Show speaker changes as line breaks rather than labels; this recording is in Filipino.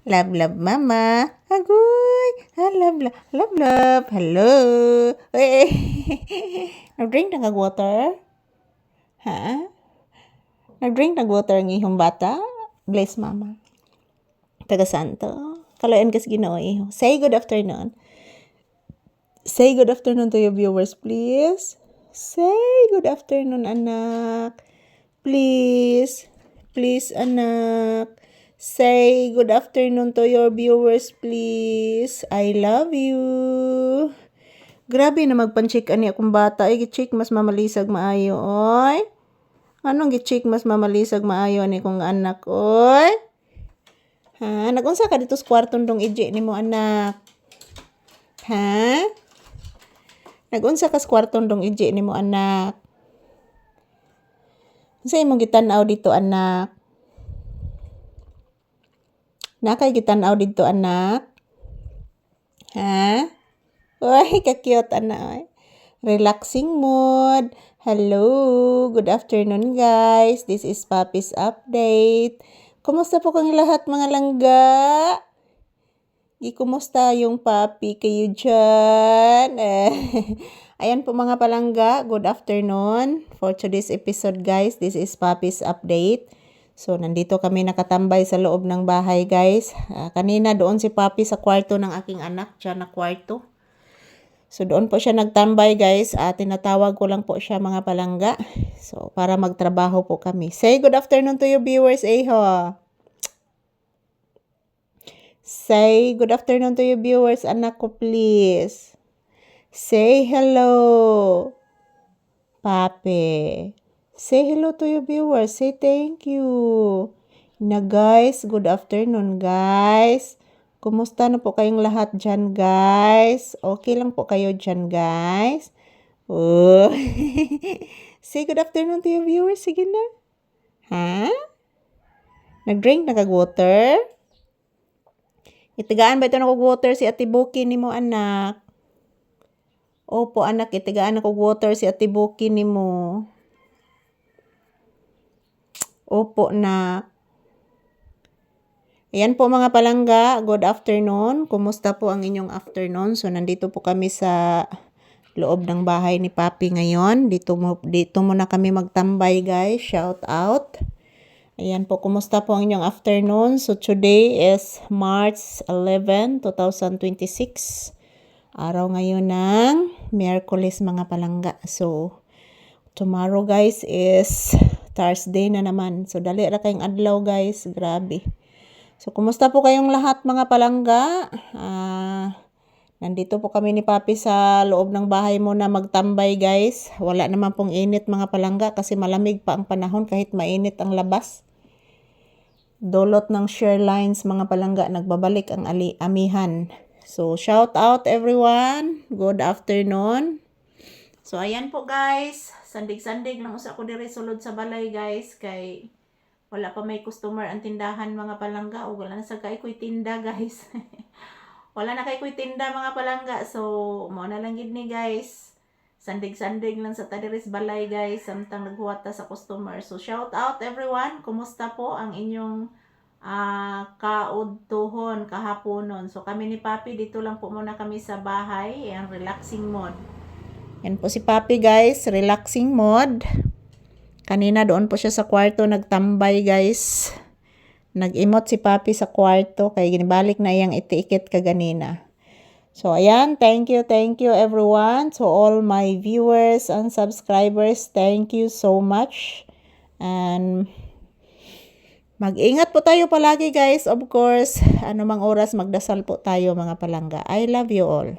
Love, love, mama. Agoy. Love, love, love, love. Hello. Eh, nag-drink na water? Ha? Nag-drink na water ang ihong bata? Bless, mama. Taga Santo. Kalayan kas Ginoo iho. Say good afternoon. Say good afternoon to your viewers, please. Say good afternoon, anak. Please. Please, anak. Say good afternoon to your viewers, please. I love you. Grabe na magpan-check ani akong bata. Ay, gi-check mas mamalisag maayo, oy. Anong gi-check mas mamalisag maayo ani kong anak, oy? Ha? Nagunsa ka dito sa kwarton dong ije ni mo, anak? Ha? Nagunsa ka sa kwarton dong ije ni mo, anak? Sa imong gitanaw dito, anak? Nakay gitanaw dito, anak? Ha? Uy, ka-cute, anak. Relaxing mood. Hello. Good afternoon, guys. This is Papi's Update. Kumusta po kang lahat, mga langga? Kumusta yung papi kayo dyan? Ayan po mga palangga. Good afternoon. For today's episode, guys, this is Papi's Update. So, nandito kami nakatambay sa loob ng bahay, guys. Kanina doon si Papi sa kwarto ng aking anak. Diyan na kwarto. So, doon po siya nagtambay, guys. Tinatawag ko lang po siya, mga palangga. So, para magtrabaho po kami. Say good afternoon to your viewers, ho. Say good afternoon to your viewers, anak ko, please. Say hello, Papi. Say hello to your viewers. Say thank you. Na guys, good afternoon, guys. Kumusta na po kayong lahat dyan, guys? Okay lang po kayo dyan, guys? Oh. Say good afternoon to your viewers. Sige na. Ha? Nag-drink na kag-water? Itigaan ba ito na kag-water si Ate Buki ni mo, anak? Opo, anak. Itigaan na kag-water si Ate Buki ni mo. Opo, na. Ayan po mga palangga, good afternoon. Kumusta po ang inyong afternoon? So, nandito po kami sa loob ng bahay ni Papi ngayon. Dito muna kami magtambay, guys. Shout out. Ayan po, kumusta po ang inyong afternoon? So, today is March 11, 2026. Araw ngayon ng Miyerkules, mga palangga. So, tomorrow, guys, is Thursday na naman. So, dali ra kayong adlaw, guys. Grabe. So, kumusta po kayong lahat, mga palangga? Nandito po kami ni Papi sa loob ng bahay mo na magtambay, guys. Wala naman pong init, mga palangga, kasi malamig pa ang panahon kahit mainit ang labas. Dolot ng share lines, mga palangga, nagbabalik ang amihan. So, shout out everyone. Good afternoon. So, ayan po, guys. Sandig-sandig lang usa ko diri sulod sa balay, guys, kay wala pa may customer ang tindahan, mga palangga, o wala na sa kay ko'y tinda, guys. Wala na kay ko'y tinda, mga palangga. So, mao na lang gid ni, guys. Sandig-sandig lang sa tadiris balay, guys, samtang naghuwata sa customer. So, shout out everyone. Kumusta po ang inyong kaudtuhon, kahaponon? So, kami ni Papi, dito lang po muna kami sa bahay. Ang relaxing mode. Yan po si Papi, guys. Relaxing mode. Kanina doon po siya sa kwarto nagtambay, guys. Nag-emote si Papi sa kwarto kaya ginibalik na iyang itiikit kaganina. So, ayan. Thank you everyone. To all my viewers and subscribers, thank you so much. And mag-ingat po tayo palagi, guys. Of course, anumang oras magdasal po tayo, mga palangga. I love you all.